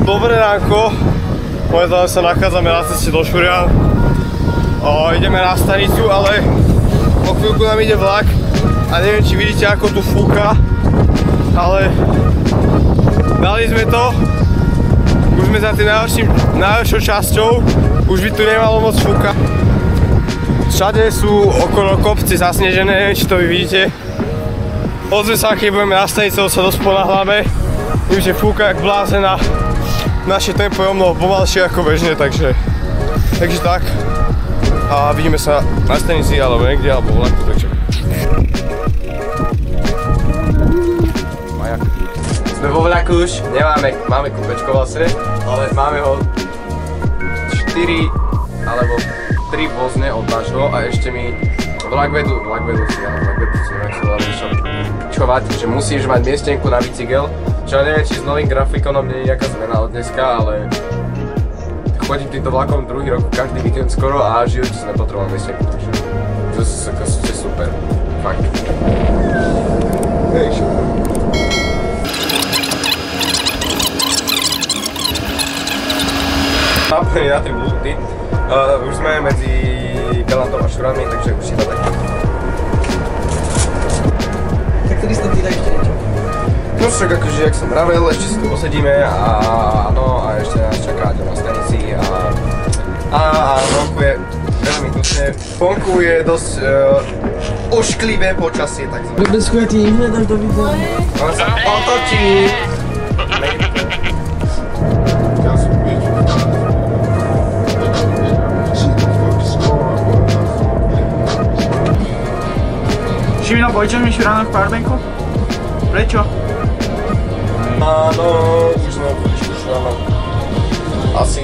Dobré ránko. Momentálne sa nachádzame na ceste do Šurian. Ideme na stanicu, ale o chvíľku nám ide vlak. A neviem, či vidíte, ako tu fúka. Ale dali sme to. Už sme za tým najhoršou časťou. Už by tu nemalo moc fúka. Všade sú okolo kopce zasnežené, neviem, či to vy vidíte. Ozve sa, keď budeme na stanici, sa dosť ponáhľame. Viem, že fúka jak blázená. Naše tempo je omnoho pomalšie ako bežne, takže tak. A vidíme sa na stanici, alebo niekde, alebo v vlaku, takže. Sme vo vlaku už, máme kúpečko vlastne, ale máme ho 4 alebo 3 vozne od nášho a ešte mi vlak vedú si, čovať, že musíš mať miestenku na bicykel, čo neviem, či s novým grafikonom nie je nejaká zmena od dneska, ale chodím týmto vlakom druhý rok, každý víkend skoro a v živote som nepotreboval miestenku, takže to je super, fakt. Napojený na 3 minúty. Už sme medzi Galantom a Šurami, takže už si to tak. Tak tedy snad ty ešte niečo. No však akože, jak som vravel, ešte si tu posedíme a ešte nás čaká na stanici a vonku je veľmi dusne. Vonku je dosť ošklivé počasie, takzvané. Bez chuja ti nedáš do videa. On sa otočí. Šimino, pojďeš mi Šuránok v powerbanku? Prečo? Áno, už sme prišli Šuránok. Asi.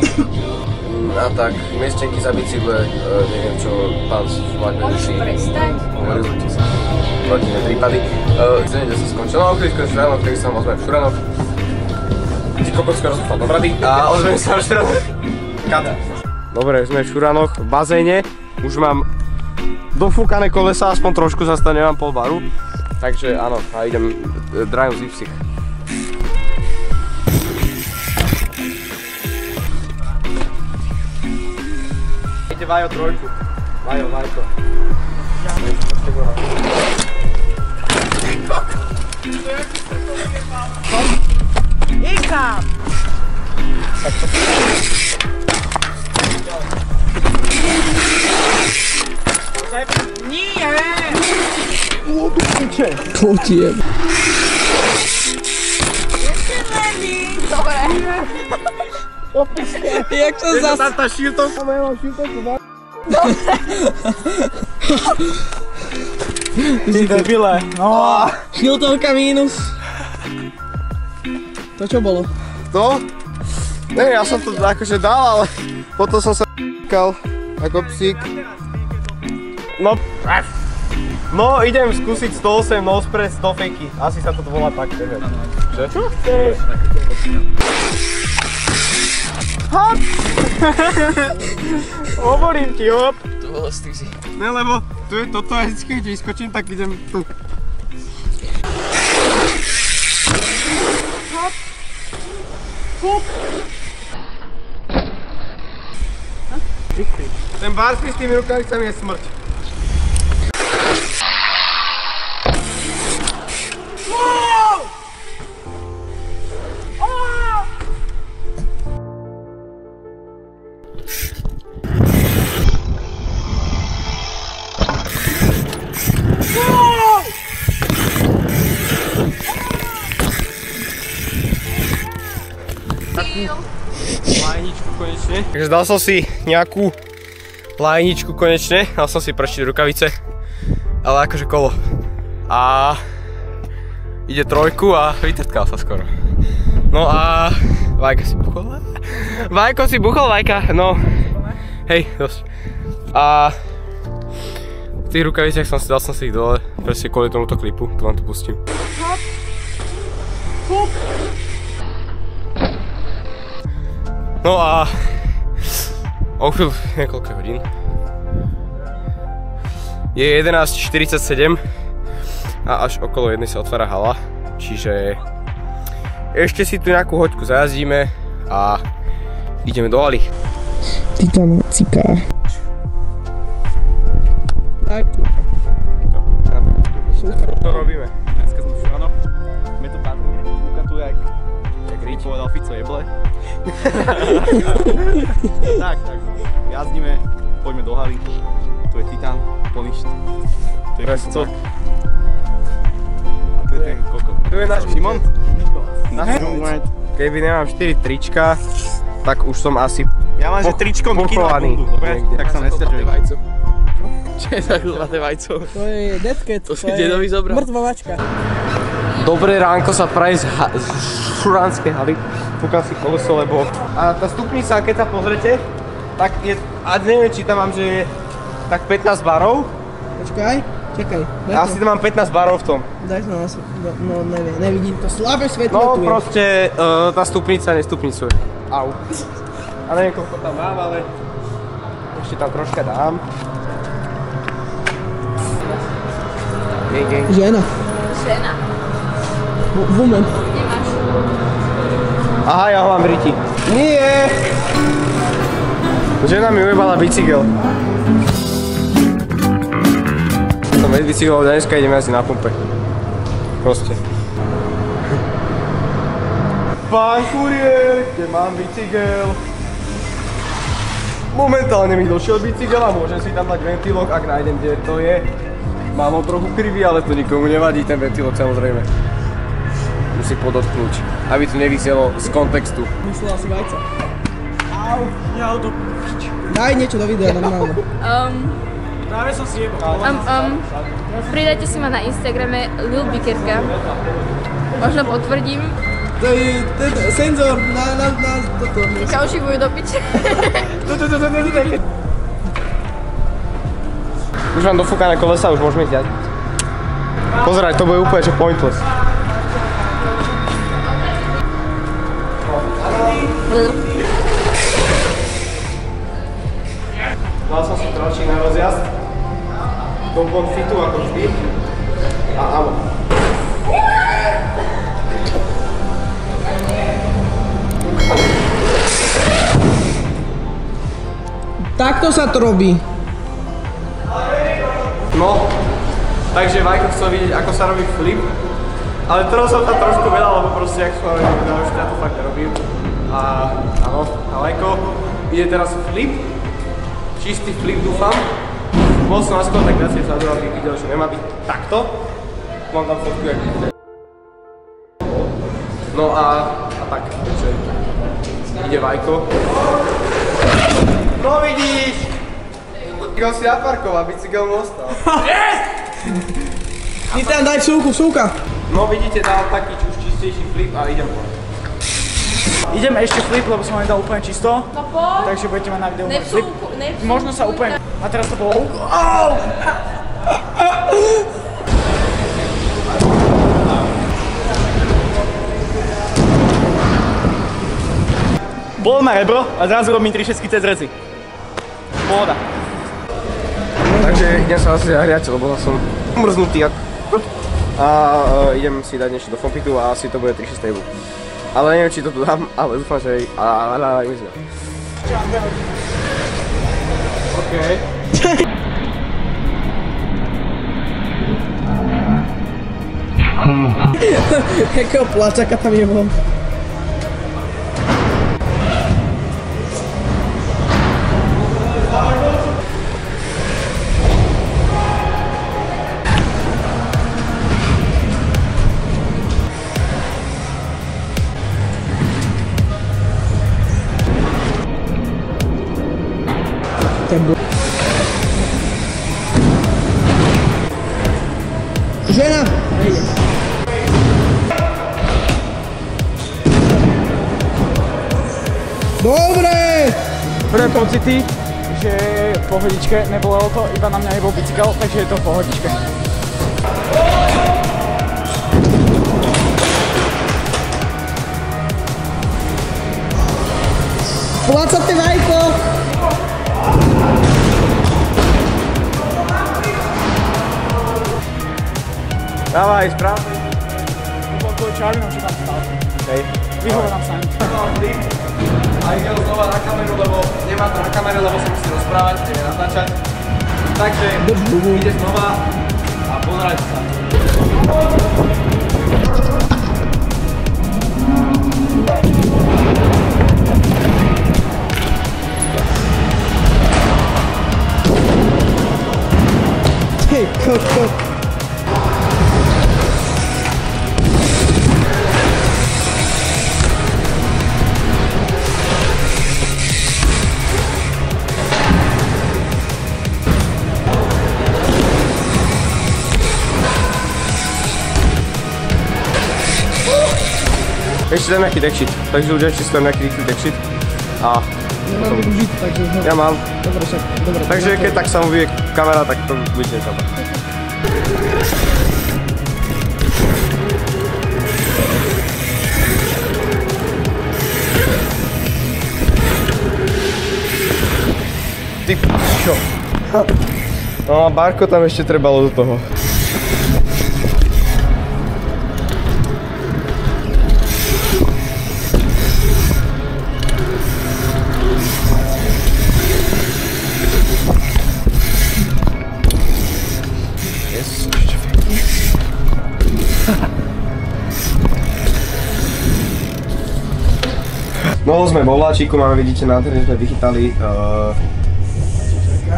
A tak, miestenky za bicykle, neviem čo pán Vlakvedú si hovoril. Rodinné prípady. Kde sa skončilo, no okrýško Šuránok, ktorý sa ozvem v Šuránok. Ty kokos skoro som fakt dobrady a ozvem sa v Šuránok. Kada? Dobre, sme v Šuránoch, v bazéne. Už mám dofúkané kolesa, aspoň trošku zase nemám pol baru. Takže áno, a idem drajom z Ipsich. Ide Vajo trojku. Vajko. Ikam! Nie! Kotiem. Dobre. Jak to Je to zas... tam tá šiltovka, mám šiltovku, va? Ty debile. No. Šiltovka mínus. To čo bolo? To? Ne, ja som to akože dal, ale potom som sa k***kal ako psík. No, idem skúsiť 108 nospress 100 fejky. Asi sa to volá tak, neviem. Čo chceš? Hop! Hovorím ti, hop! To bolo stýzi. Ne, lebo tu je toto a vždycky, keď vyskočím, tak idem tu. Hop! Hop! Ten barfi s tými rukavicami je smrť. Lajničku konečne. Takže dal som si nejakú lajničku konečne, dal som si prčiť rukavice, ale akože kolo. A ide trojku a vytrtkal sa skoro. No a Vajka si buchol. Vajko si buchol, Vajka, no. Hej, dosť. A v tých rukaviciach dal som si ich dole, presne kvôli tomuto klipu, to vám tu pustím. Hop. Hop. No a o chvíľu, niekoľko hodín. Je 11:47 a až okolo jednej sa otvára hala, čiže ešte si tu nejakú hoďku zajazdíme a ideme do haly. Titanická. Tak. To robíme. Dneska som v Šuranoch. My tu padli. Kúka tu jak Riť povedal Fico jeble. tak. Jazdíme. Poďme do haly. Tu je Titan, Poništ. Tu je Fico. A tu je ten kokot. Tu je náš Šimon. Keby nemám 4 trička, tak už som asi Ja mám, že tričkom pochovaný. Dobre, tak sa nesťažuj. Čo je za zlaté vajco? To je deadcat, To si dedovi zobral. mŕtva mačka. Dobré ránko sa praje z Šuránskej haly. Fúkam si koleso, lebo... A tá stupnica, keď sa pozrete, tak je... A neviem, či tam mám, že je tak 15 barov. Počkaj, čakaj. Asi tam mám 15 barov v tom. Daj to na no neviem, nevidím to. Slabé svetlo No tu je. proste tá stupnica nestupnicuje. Au. A neviem, koľko tam mám, ale... Ešte tam troška dám. Gang. Žena. Žena. Woman. Nemáš. Aha, ja ho mám v riti. Nie! Žena mi ujebala bicykel. Som bez bicyklov, dneska ideme asi na pumpe. Proste. Pán kuriér, kde mám bicykel? Momentálne mi došiel bicykel a môžem si tam dať ventilok, ak nájdem, kde to je. Mám ho trochu krivý, ale to nikomu nevadí, ten ventilok samozrejme. Musím podotknúť, aby to nevyselo z kontextu. Myslela si vajca. Au, to... Daj niečo do videa, normálne. Práve som si jebol. Pridajte si ma na Instagrame Lil Bikerka. Možno potvrdím. To je senzor na toto. Ťa ošivujú do piče. Už mám dofúkané kolesa, už môžeme ísť. Pozeraj, to bude úplne že pointless. Dal som si tročík na rozjazd. Kompon fitu ako vždy. A áno. Takto sa to robí. No, takže Vajko chcel vidieť, ako sa robí flip. Ale teraz som tam trošku veľa, lebo proste, jak som vedel, že ja to fakt nerobím. A áno, a Vajko ide teraz flip. Čistý flip, dúfam. Bol som na skôr tak viacej vzadu, aby videl, že nemá byť takto. Mám tam fotku, jak vidíte. No a tak, takže ide Vajko. No vidíš! Bicykel si naparkoval, bicykel mu ostal. Ty tam daj súka. No vidíte, dal taký už čistejší flip a idem po. Ideme ešte flip, lebo som ho nedal úplne čisto. No poď. Takže budete mať na videu môj Nepsú, flip. Možno sa úplne... A teraz to bolo... Au! Bol ma rebro a zrazu robím 3 cez reci. Pohoda. Takže idem sa asi zahriať, lebo som mrznutý jak... A idem si dať niečo do Fompitu a asi to bude 3-6 table. Ale neviem, či to tu dám, ale dúfam, že... myslím. OK. Jakého pláčaka tam je von. Žena! Dobre! Prvé pocity, že v pohodičke, nebolo to, iba na mňa nebol bicykel, takže je to v pohodičke. Plácate Vajko! Dávaj, správne. To bol tvoj čarvinom, čo tam stál. Hej. Vyhovorám sa. A ide znova na kameru, lebo nemá to na kamere, lebo sa musí rozprávať, ideme natáčať. Takže ide znova a pozerajte sa. Ty kokot. Ešte dám nejaký deckshit, takže ľudia ešte si dám nejaký rýchly deckshit. A Nemám využiť, takže už ja mám. Dobre, však, dobre. Takže keď tak sa mu vyje kamera, tak to budete tam. Ty čo? No a Barko tam ešte trebalo do toho. No sme vo vláčiku, máme, vidíte, nádherne sme vychytali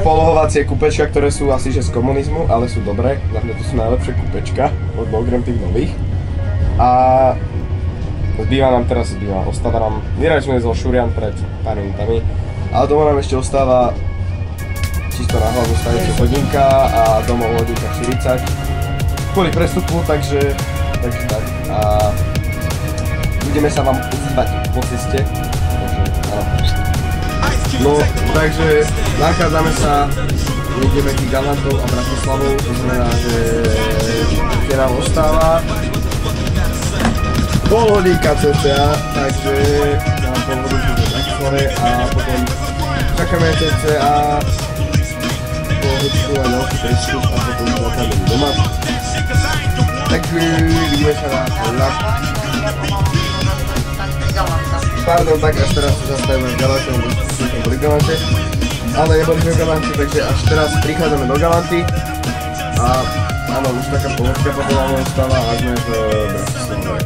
polohovacie kúpečka, ktoré sú asi že z komunizmu, ale sú dobré. Na mňa to sú najlepšie kúpečka, okrem tých nových. A ostáva nám, vyrali sme zo šurian pred pár minútami, ale doma nám ešte ostáva čisto na hlavu staviacia hodinka a domov hodinka 40 kvôli prestupu, takže tak. A budeme sa vám ozývať po ceste. No, takže nachádzame sa, ideme tých Galantov a Bratislavou, to znamená, že kde nám ostáva pol hodinka cca, takže nám pol hodinku do Bratislave a potom čakáme cca pol hodinku a ďalší prestup a potom zatáme doma. Takže vidíme sa na vlak. Pardon, tak až teraz sa zastavíme v Galante, lebo sme boli v Galante. Ale neboli sme v Galante, takže až teraz prichádzame do Galanty. A áno, už taká pohodka potom nám ostáva a sme v Bratislave.